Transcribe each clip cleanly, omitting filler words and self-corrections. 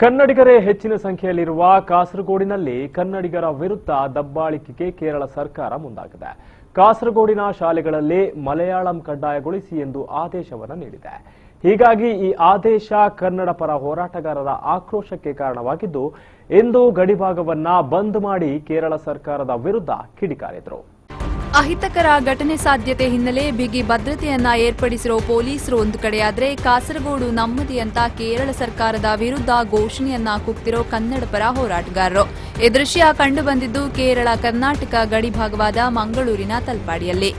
ಕನ್ನಡಿಗರೇ ಹೆಚ್ಚಿನ ಸಂಖ್ಯೆಯಲ್ಲಿರುವ ಕಾಸರಗೋಡಿನಲ್ಲಿ ಕನ್ನಡಿಗರ ವಿರುದ್ಧ ದಬ್ಬಾಳಿಕೆಗೆ ಕೇರಳ ಸರ್ಕಾರ ಮುಂದಾಗಿದೆ. ಕಾಸರಗೋಡಿನ ಶಾಲೆಗಳಲ್ಲಿ ಮಲಯಾಳಂ ಕಡ್ಡಾಯಗೊಳಿಸಿ ಎಂದು ಆದೇಶವನ್ನು ನೀಡಿದೆ. ಹೀಗಾಗಿ ಈ ಆದೇಶ ಕನ್ನಡ ಪರ ಹೋರಾಟಗಾರರ ಆಕ್ರೋಶಕ್ಕೆ ಕಾರಣವಾಗಿದ್ದು, ಇಂದು ಗಡಿಭಾಗವನ್ನ ಬಂದ್ ಮಾಡಿ ಕೇರಳ ಸರ್ಕಾರದ ವಿರುದ್ಧ ಕಿಡಿಕಾರಿದರು. ಅಹಿತಕರ ಘಟನೆ ಸಾಧ್ಯತೆ ಹಿನ್ನೆಲೆ ಬಿಗಿ ಭದ್ರತೆಯನ್ನ ಏರ್ಪಡಿಸಿರೋ ಪೊಲೀಸರು ಒಂದು ಕಡೆಯಾದ್ರೆ, ಕಾಸರಗೋಡು ನಮ್ಮದೇ ಅಂತ ಕೇರಳ ಸರ್ಕಾರದ ವಿರುದ್ಧ ಘೋಷಣೆಯನ್ನ ಕೂಗ್ತಿರೋ ಕನ್ನಡ ಪರ ಹೋರಾಟಗಾರರು. ಈ ದೃಶ್ಯ ಕಂಡು ಬಂದಿದ್ದು ಕೇರಳ ಕರ್ನಾಟಕ ಗಡಿಭಾಗವಾದ ಮಂಗಳೂರಿನ ತಲಪಾಡಿಯಲ್ಲಿ.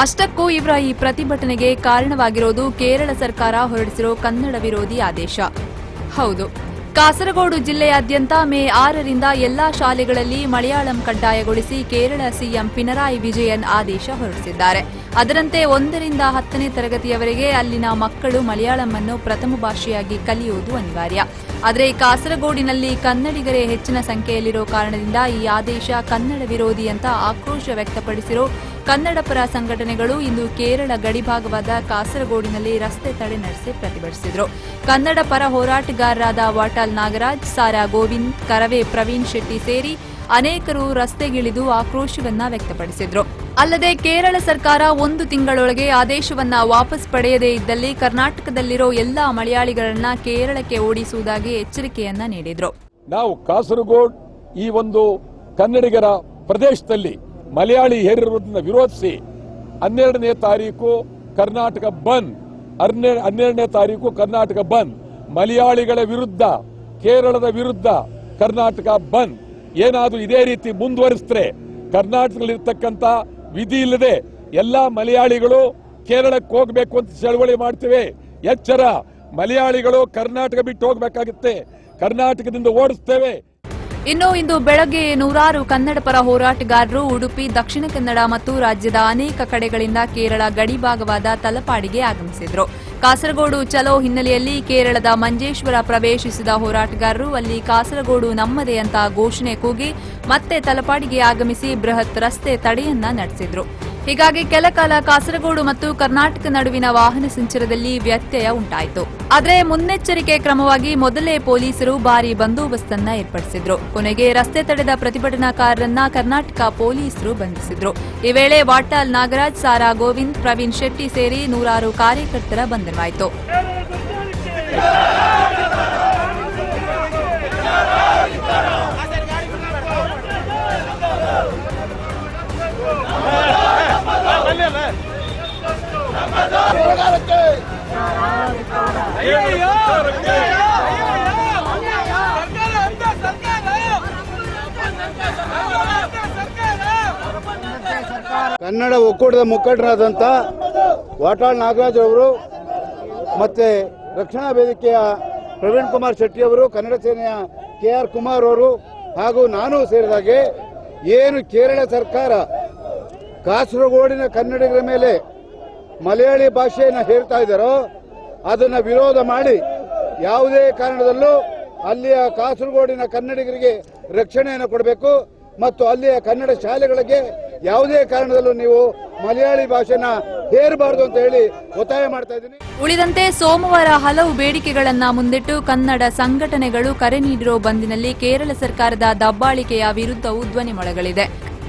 ಅಷ್ಟಕ್ಕೂ ಇವರ ಈ ಪ್ರತಿಭಟನೆಗೆ ಕಾರಣವಾಗಿರೋದು ಕೇರಳ ಸರ್ಕಾರ ಹೊರಡಿಸಿರೋ ಕನ್ನಡ ವಿರೋಧಿ ಆದೇಶ. ಹೌದು, ಕಾಸರಗೋಡು ಜಿಲ್ಲೆಯಾದ್ಯಂತ ಮೇ 6ರಿಂದ ಎಲ್ಲಾ ಶಾಲೆಗಳಲ್ಲಿ ಮಲಯಾಳಂ ಕಡ್ಡಾಯಗೊಳಿಸಿ ಕೇರಳ ಸಿಎಂ ಪಿನರಾಯಿ ವಿಜಯನ್ ಆದೇಶ ಹೊರಡಿಸಿದ್ದಾರೆ. ಅದರಂತೆ 1ರಿಂದ 10ನೇ ತರಗತಿಯವರೆಗೆ ಅಲ್ಲಿನ ಮಕ್ಕಳು ಮಲಯಾಳಂ ಅನ್ನು ಪ್ರಥಮ ಭಾಷೆಯಾಗಿ ಕಲಿಯುವುದು ಅನಿವಾರ್ಯ. ಆದರೆ ಕಾಸರಗೋಡಿನಲ್ಲಿ ಕನ್ನಡಿಗರೇ ಹೆಚ್ಚಿನ ಸಂಖ್ಯೆಯಲ್ಲಿರೋ ಕಾರಣದಿಂದ ಈ ಆದೇಶ ಕನ್ನಡ ವಿರೋಧಿ ಅಂತ ಆಕ್ರೋಶ ವ್ಯಕ್ತಪಡಿಸಿರೋ ಕನ್ನಡ ಪರ ಸಂಘಟನೆಗಳು ಇಂದು ಕೇರಳ ಗಡಿಭಾಗವಾದ ಕಾಸರಗೋಡಿನಲ್ಲಿ ರಸ್ತೆ ತಡೆ ನಡೆಸಿ ಪ್ರತಿಭಟಿಸಿದರು. ಕನ್ನಡ ಪರ ಹೋರಾಟಗಾರರಾದ ವಾಟಾಳ್ ನಾಗರಾಜ್, ಸಾರಾ ಗೋವಿಂದ್, ಕರವೇ ಪ್ರವೀಣ್ ಶೆಟ್ಟಿ ಸೇರಿ ಅನೇಕರು ರಸ್ತೆಗಿಳಿದು ಆಕ್ರೋಶವನ್ನ ವ್ಯಕ್ತಪಡಿಸಿದ್ರು. ಅಲ್ಲದೆ ಕೇರಳ ಸರ್ಕಾರ 1 ತಿಂಗಳೊಳಗೆ ಆದೇಶವನ್ನ ವಾಪಸ್ ಪಡೆಯದೇ ಇದ್ದಲ್ಲಿ ಕರ್ನಾಟಕದಲ್ಲಿರೋ ಎಲ್ಲಾ ಮಲಯಾಳಿಗಳನ್ನ ಕೇರಳಕ್ಕೆ ಓಡಿಸುವುದಾಗಿ ಎಚ್ಚರಿಕೆಯನ್ನ ನೀಡಿದ್ರು. ನಾವು ಕಾಸರಗೋಡ್ ಈ ಒಂದು ಕನ್ನಡಿಗರ ಪ್ರದೇಶದಲ್ಲಿ ಮಲಯಾಳಿ ಹೇರಿರುವುದನ್ನು ವಿರೋಧಿಸಿ 12ನೇ ತಾರೀಕು ಕರ್ನಾಟಕ ಬಂದ್, 12ನೇ ತಾರೀಕು ಕರ್ನಾಟಕ ಬಂದ್, ಮಲಯಾಳಿಗಳ ವಿರುದ್ಧ, ಕೇರಳದ ವಿರುದ್ಧ ಕರ್ನಾಟಕ ಬಂದ್. ಏನಾದರೂ ಇದೇ ರೀತಿ ಮುಂದುವರಿಸಿದ್ರೆ ಕರ್ನಾಟಕದಲ್ಲಿರ್ತಕ್ಕಂಥ ವಿಧಿ ಇಲ್ಲದೆ ಎಲ್ಲಾ ಮಲಯಾಳಿಗಳು ಕೇರಳಕ್ಕೆ ಹೋಗಬೇಕು ಅಂತ ಚಳವಳಿ ಮಾಡ್ತೇವೆ. ಎಚ್ಚರ, ಮಲಯಾಳಿಗಳು ಕರ್ನಾಟಕ ಬಿಟ್ಟು ಹೋಗಬೇಕಾಗುತ್ತೆ, ಕರ್ನಾಟಕದಿಂದ ಓಡಿಸ್ತೇವೆ. ಇನ್ನು ಇಂದು ಬೆಳಗ್ಗೆ ನೂರಾರು ಕನ್ನಡ ಪರ ಹೋರಾಟಗಾರರು ಉಡುಪಿ, ದಕ್ಷಿಣ ಕನ್ನಡ ಮತ್ತು ರಾಜ್ಯದ ಅನೇಕ ಕಡೆಗಳಿಂದ ಕೇರಳ ಗಡಿಭಾಗವಾದ ತಲಪಾಡಿಗೆ ಆಗಮಿಸಿದ್ರು. ಕಾಸರಗೋಡು ಚಲೋ ಹಿನ್ನೆಲೆಯಲ್ಲಿ ಕೇರಳದ ಮಂಜೇಶ್ವರ ಪ್ರವೇಶಿಸಿದ ಹೋರಾಟಗಾರರು ಅಲ್ಲಿ ಕಾಸರಗೋಡು ನಮ್ಮದೇ ಅಂತ ಘೋಷಣೆ ಕೂಗಿ ಮತ್ತೆ ತಲಪಾಡಿಗೆ ಆಗಮಿಸಿ ಬೃಹತ್ ರಸ್ತೆ ತಡೆಯನ್ನ ನಡೆಸಿದ್ರು. ಹೀಗಾಗಿ ಕೆಲಕಾಲ ಕಾಸರಗೋಡು ಮತ್ತು ಕರ್ನಾಟಕ ನಡುವಿನ ವಾಹನ ಸಂಚಾರದಲ್ಲಿ ವ್ಯತ್ಯಯ ಉಂಟಾಯಿತು. ಆದರೆ ಮುನ್ನೆಚ್ಚರಿಕೆ ಕ್ರಮವಾಗಿ ಮೊದಲೇ ಪೊಲೀಸರು ಭಾರೀ ಬಂದೋಬಸ್ತನ್ನ ಏರ್ಪಡಿಸಿದ್ರು. ಕೊನೆಗೆ ರಸ್ತೆ ತಡೆದ ಪ್ರತಿಭಟನಾಕಾರರನ್ನ ಕರ್ನಾಟಕ ಪೊಲೀಸರು ಬಂಧಿಸಿದ್ರು. ಈ ವೇಳೆ ವಾಟಾಳ್ ನಾಗರಾಜ್, ಸಾರಾ ಗೋವಿಂದ್, ಪ್ರವೀಣ್ ಶೆಟ್ಟಿ ಸೇರಿ ನೂರಾರು ಕಾರ್ಯಕರ್ತರ ಬಂಧನವಾಯಿತು. ಕನ್ನಡ ಒಕ್ಕೂಟದ ಮುಖಂಡರಾದಂಥ ವಾಟಾಳ್ ನಾಗರಾಜ್ ಅವರು ಮತ್ತೆ ರಕ್ಷಣಾ ವೇದಿಕೆಯ ಪ್ರವೀಣ್ ಕುಮಾರ್ ಶೆಟ್ಟಿ ಅವರು, ಕನ್ನಡ ಸೇನೆಯ KR ಕುಮಾರ್ ಅವರು ಹಾಗೂ ನಾನು ಸೇರಿದಾಗೆ ಏನು ಕೇರಳ ಸರ್ಕಾರ ಕಾಸರಗೋಡಿನ ಕನ್ನಡಿಗರ ಮೇಲೆ ಮಲಯಾಳಿ ಭಾಷೆಯನ್ನು ಹೇರ್ತಾ ಇದ್ದಾರೋ ಅದನ್ನು ವಿರೋಧ ಮಾಡಿ ಯಾವುದೇ ಕಾರಣದಲ್ಲೂ ಅಲ್ಲಿಯ ಕಾಸರಗೋಡಿನ ಕನ್ನಡಿಗರಿಗೆ ರಕ್ಷಣೆಯನ್ನು ಕೊಡಬೇಕು ಮತ್ತು ಅಲ್ಲಿಯ ಕನ್ನಡ ಶಾಲೆಗಳಿಗೆ ಯಾವುದೇ ಕಾರಣದಲ್ಲೂ ನೀವು ಮಲಯಾಳಿ ಭಾಷೆನ ಹೇರಬಾರದು ಅಂತ ಹೇಳಿ ಒತ್ತಾಯ ಮಾಡ್ತಾ ಇದ್ದೀನಿ. ಉಳಿದಂತೆ ಸೋಮವಾರ ಹಲವು ಬೇಡಿಕೆಗಳನ್ನ ಮುಂದಿಟ್ಟು ಕನ್ನಡ ಸಂಘಟನೆಗಳು ಕರೆ ನೀಡಿರೋ ಬಂದಿನಲ್ಲಿ ಕೇರಳ ಸರ್ಕಾರದ ದಬ್ಬಾಳಿಕೆಯ ವಿರುದ್ಧವೂ ಧ್ವನಿ ಮೊಳಗಲಿದೆ.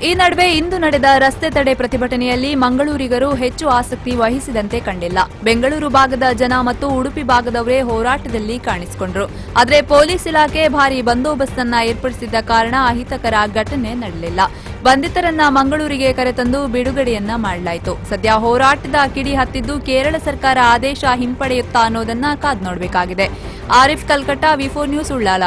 ಈ ನಡುವೆ ಇಂದು ನಡೆದ ರಸ್ತೆ ತಡೆ ಪ್ರತಿಭಟನೆಯಲ್ಲಿ ಮಂಗಳೂರಿಗರು ಹೆಚ್ಚು ಆಸಕ್ತಿ ವಹಿಸಿದಂತೆ ಕಂಡಿಲ್ಲ. ಬೆಂಗಳೂರು ಭಾಗದ ಜನ ಮತ್ತು ಉಡುಪಿ ಭಾಗದವರೇ ಹೋರಾಟದಲ್ಲಿ ಕಾಣಿಸಿಕೊಂಡರು. ಆದರೆ ಪೊಲೀಸ್ ಇಲಾಖೆ ಭಾರೀ ಬಂದೋಬಸ್ತನ್ನ ಏರ್ಪಡಿಸಿದ್ದ ಕಾರಣ ಅಹಿತಕರ ಘಟನೆ ನಡೆಯಲಿಲ್ಲ. ಬಂಧಿತರನ್ನ ಮಂಗಳೂರಿಗೆ ಕರೆತಂದು ಬಿಡುಗಡೆಯನ್ನ ಮಾಡಲಾಯಿತು. ಸದ್ಯ ಹೋರಾಟದ ಕಿಡಿ ಹತ್ತಿದ್ದು ಕೇರಳ ಸರ್ಕಾರ ಆದೇಶ ಹಿಂಪಡೆಯುತ್ತಾ ಅನ್ನೋದನ್ನ ಕಾದ್ ನೋಡಬೇಕಾಗಿದೆ. Arif Kalkatta, V4 news, Ullal.